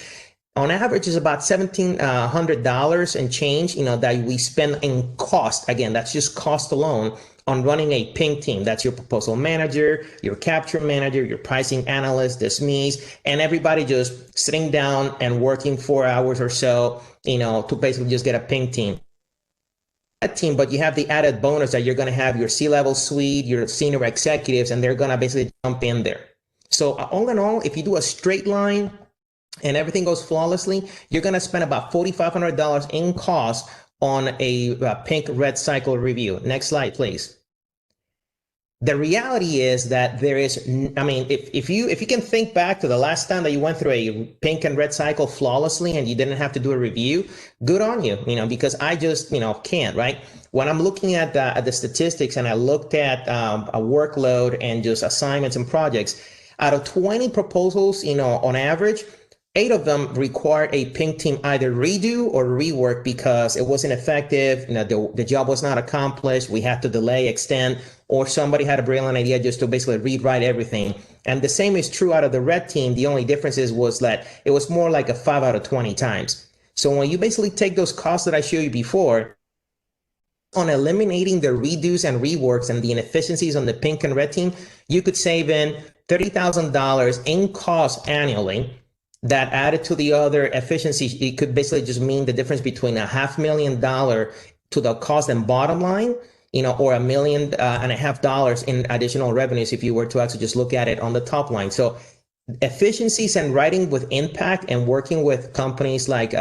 On average is about $1,700 and change, that we spend in cost. Again, that's just cost alone on running a pink team. That's your proposal manager, your capture manager, your pricing analyst, the SMEs, and everybody just sitting down and working 4 hours or so, to basically just get a pink team. That team, but you have the added bonus that you're going to have your C-level suite, your senior executives, and they're going to basically jump in there. So all in all, if you do a straight line and everything goes flawlessly, you're going to spend about $4,500 in cost on a pink red cycle review. Next slide, please. The reality is that there is, if you can think back to the last time that you went through a pink and red cycle flawlessly and you didn't have to do a review, good on you, because I just, can't, right? When I'm looking at the statistics and I looked at a workload and just assignments and projects, out of 20 proposals, on average, 8 of them required a pink team either redo or rework because it wasn't effective. The job was not accomplished. We had to delay, extend, or somebody had a brilliant idea just to basically rewrite everything. And the same is true out of the red team. The only difference was that it was more like a 5 out of 20 times. So when you basically take those costs that I showed you before, on eliminating the redos and reworks and the inefficiencies on the pink and red team, you could save in $30,000 in cost annually. That added to the other efficiencies, it could basically just mean the difference between $500,000 to the cost and bottom line, or $1.5 million in additional revenues if you were to actually just look at it on the top line. So efficiencies and writing with impact and working with companies like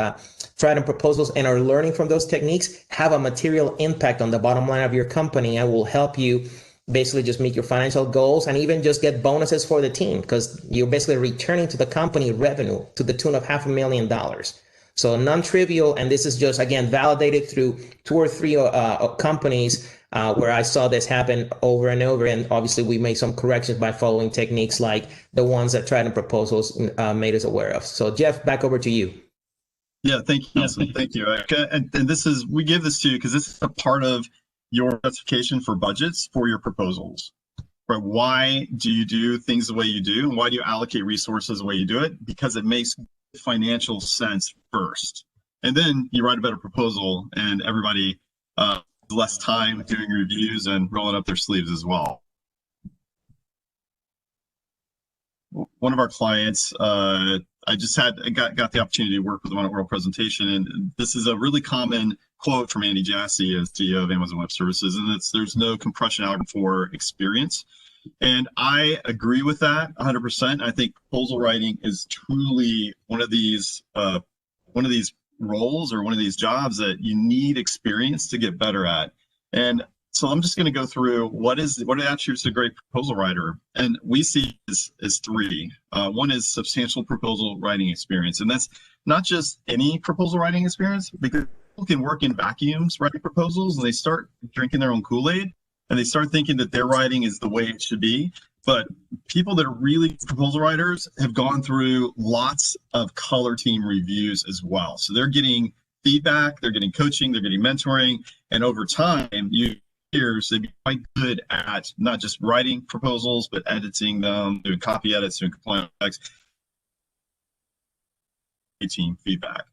Trident Proposals and are learning from those techniques have a material impact on the bottom line of your company and will help you basically just meet your financial goals and even just get bonuses for the team because you're basically returning to the company revenue to the tune of $500,000. So non-trivial, and this is just, again, validated through 2 or 3 companies where I saw this happen over and over. And obviously we made some corrections by following techniques like the ones that Trident Proposals made us aware of. So Jeff, back over to you. Yeah, thank you. Thank you. And this is, we give this to you because this is a part of your justification for budgets for your proposals. Right? Why do you do things the way you do? And why do you allocate resources the way you do it? Because it makes financial sense first. And then you write a better proposal and everybody has less time doing reviews and rolling up their sleeves as well. One of our clients, I just got the opportunity to work with them on an oral presentation, and this is a really common quote from Andy Jassy, as CEO of Amazon Web Services, and it's "There's no compression algorithm for experience," and I agree with that 100%. I think proposal writing is truly one of these roles or one of these jobs that you need experience to get better at. And so I'm just going to go through what attributes a great proposal writer, and we see as 3. One is substantial proposal writing experience, and that's not just any proposal writing experience, because people can work in vacuums writing proposals, and they start drinking their own Kool-Aid, and they start thinking that their writing is the way it should be. But people that are really proposal writers have gone through lots of color team reviews as well, so they're getting feedback, they're getting coaching, they're getting mentoring, and over time, they'd be quite good at not just writing proposals, but editing them, doing copy edits, doing compliance checks, team feedback.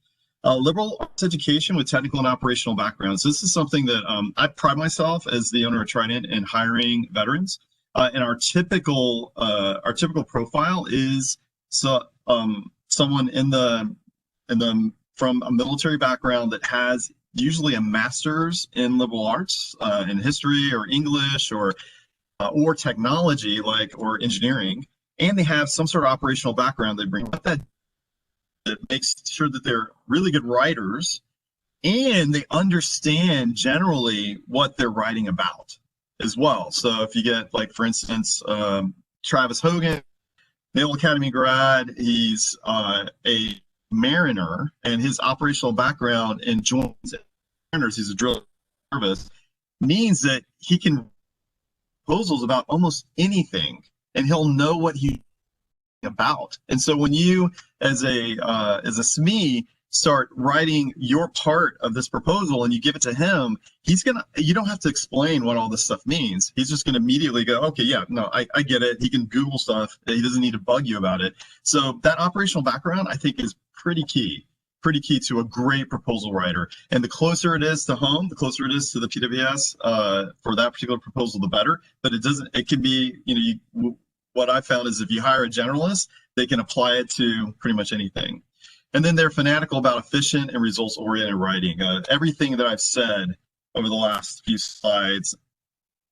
Liberal arts education with technical and operational backgrounds. This is something that I pride myself as the owner of Trident in hiring veterans. And our typical profile is someone from a military background that has usually a master's in liberal arts, in history or English or technology, or engineering, and they have some sort of operational background they bring. That makes sure that they're really good writers, and they understand generally what they're writing about as well. So if you get, for instance, Travis Hogan, Naval Academy grad, he's a mariner, and his operational background in joint mariners, he's a drill service, means that he can proposals about almost anything, and he'll know what he's about. And so when you, as a SME, start writing your part of this proposal and you give it to him, you don't have to explain what all this stuff means. He's just gonna immediately go, okay, yeah, no, I get it. He can Google stuff. He doesn't need to bug you about it. So that operational background, I think, is pretty key to a great proposal writer. And the closer it is to home, the closer it is to the PWS for that particular proposal, the better. But it can be, what I found is if you hire a generalist, they can apply it to pretty much anything. And then they're fanatical about efficient and results-oriented writing. Everything that I've said over the last few slides,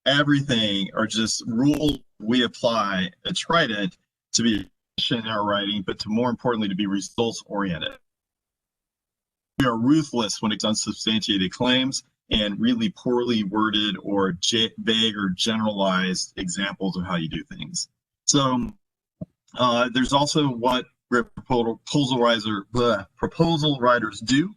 everything are just rules we apply at Trident to be efficient in our writing, but to more importantly, to be results-oriented. We are ruthless when it comes to unsubstantiated claims and really poorly worded or vague or generalized examples of how you do things. So there's also what proposal writers do.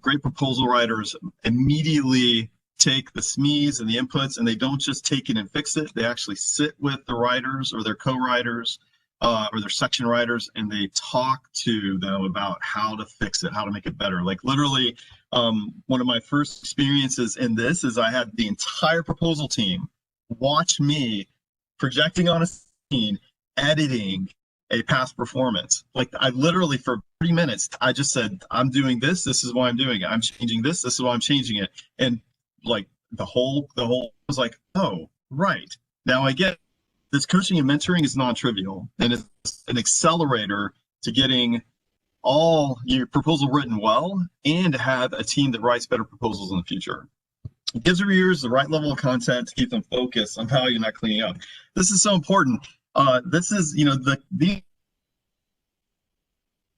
Great proposal writers immediately take the SMEs and the inputs, and they don't just take it and fix it. They actually sit with the writers or their co-writers or their section writers, and they talk to them about how to fix it, how to make it better. Like literally, one of my first experiences in this is I had the entire proposal team watch me projecting on a scene, editing a past performance. Like I literally for 30 minutes, I just said, I'm doing this. This is why I'm doing it. I'm changing this. This is why I'm changing it. And like the whole was like, oh, right. Now I get this. Coaching and mentoring is non-trivial, and it's an accelerator to getting all your proposal written well and to have a team that writes better proposals in the future. It gives reviewers the right level of content to keep them focused on how you're not cleaning up. This is so important. This is, the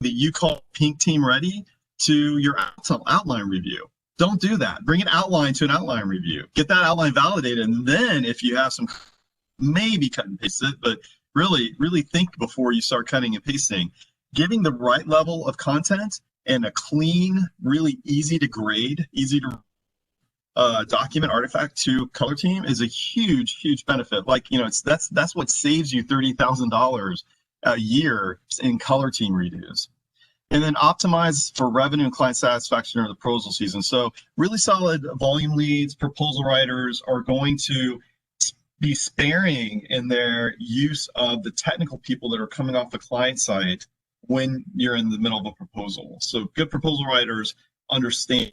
that you call pink team ready to your outline review. Don't do that. Bring an outline to an outline review. Get that outline validated, and then if you have some, maybe cut and paste it, but really think before you start cutting and pasting. Giving the right level of content and a clean, really easy to grade, easy to document artifact to color team is a huge benefit. Like, that's what saves you $30,000 a year in color team redos. And then optimize for revenue and client satisfaction during the proposal season. So really solid volume leads, proposal writers are going to be sparing in their use of the technical people that are coming off the client side when you're in the middle of a proposal. So good proposal writers understand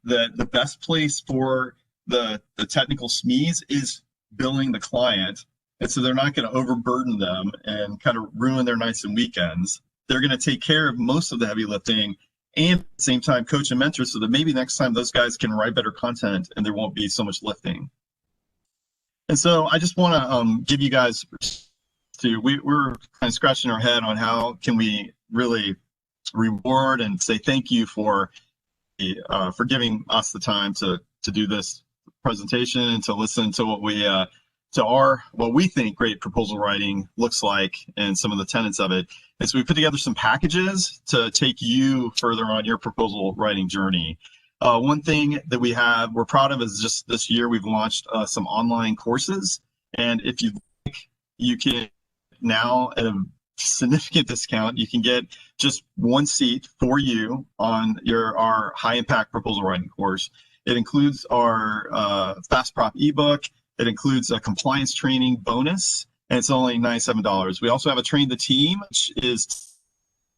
that the best place for the technical SMEs is billing the client. And so they're not going to overburden them and kind of ruin their nights and weekends. They're going to take care of most of the heavy lifting and at the same time coach and mentor so that maybe next time those guys can write better content and there won't be so much lifting. And so I just want to give you guys we're kind of scratching our head on how can we really reward and say thank you for giving us the time to do this presentation and to listen to what we think great proposal writing looks like and some of the tenets of it. And so we put together some packages to take you further on your proposal writing journey. One thing that we're proud of is just this year we've launched some online courses. And if you like, you can now at a significant discount, you can get just one seat for you on our high impact proposal writing course. It includes our Fast Prop ebook. It includes a compliance training bonus, and it's only $97. We also have a Train the Team, which is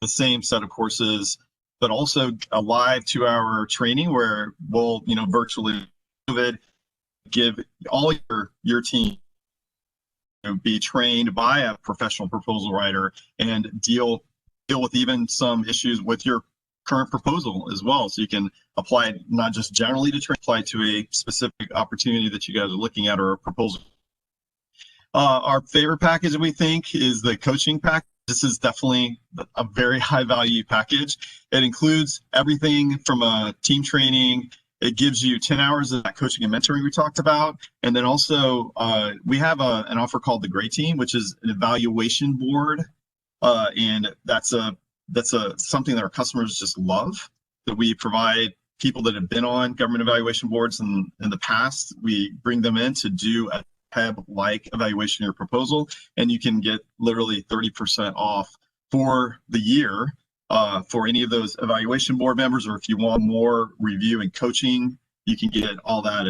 the same set of courses, but also a live 2-hour training where we'll, virtually give all your team be trained by a professional proposal writer and deal with even some issues with your current proposal as well. So you can apply it not just generally to train, apply it to a specific opportunity that you guys are looking at or a proposal. Our favorite package, we think, is the coaching package. This is definitely a very high value package. It includes everything from a team training. It gives you 10 hours of that coaching and mentoring we talked about. And then also we have an offer called the Great Team, which is an evaluation board. And that's something that our customers just love, that we provide people that have been on government evaluation boards in the past. We bring them in to do a PEB-like evaluation of your proposal, and you can get literally 30% off for the year for any of those evaluation board members, or if you want more review and coaching, you can get all that.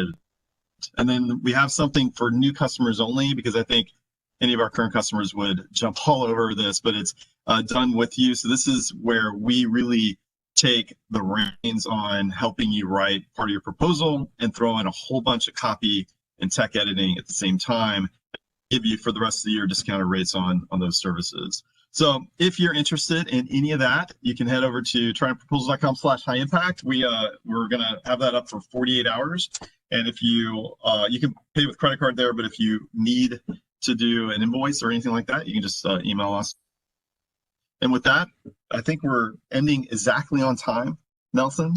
And then we have something for new customers only, because I think any of our current customers would jump all over this, but it's done with you. So this is where we really take the reins on helping you write part of your proposal and throw in a whole bunch of copy and tech editing at the same time, give you for the rest of the year discounted rates on those services. So if you're interested in any of that, you can head over to tridentproposals.com/high impact. We're going to have that up for 48 hours. And if you can pay with credit card there, but if you need to do an invoice or anything like that, you can just email us. And with that, I think we're ending exactly on time, Nelson.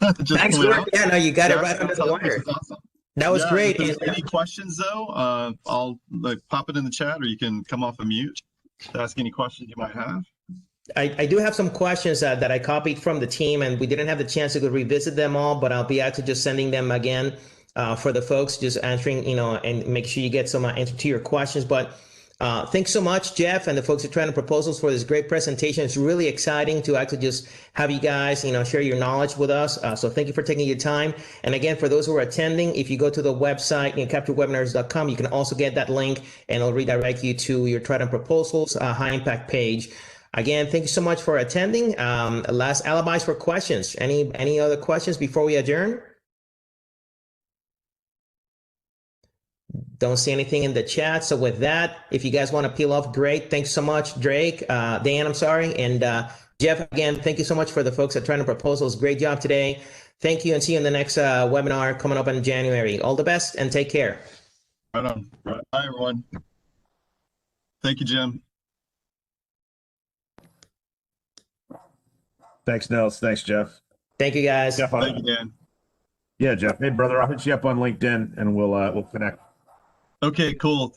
Thanks, Mark. Yeah, no, you got it right under the wire. Awesome. That was great. If there's any questions, though, I'll pop it in the chat, or you can come off of mute to ask any questions you might have. I do have some questions that I copied from the team, and we didn't have the chance to go revisit them all, but I'll be actually just sending them again for the folks, just answering, and make sure you get some answer to your questions. But thanks so much, Jeff, and the folks at Trident Proposals for this great presentation. It's really exciting to actually just have you guys, share your knowledge with us. So thank you for taking your time. And again, for those who are attending, if you go to the website, capturewebinars.com, you can also get that link, and it'll redirect you to your Trident Proposals high impact page. Again, thank you so much for attending. Last alibis for questions. Any other questions before we adjourn? Don't see anything in the chat. So with that, if you guys want to peel off, great. Thanks so much, Drake, Dan, I'm sorry. And Jeff, again, thank you so much for the folks at Trident Proposals. Great job today. Thank you, and see you in the next webinar coming up in January. All the best and take care. Right on. Right. Bye, everyone. Thank you, Jim. Thanks, Nels. Thanks, Jeff. Thank you, guys. Jeff, Thank you, Dan. Yeah, Jeff. Hey, brother, I'll hit you up on LinkedIn and we'll connect. Okay, cool.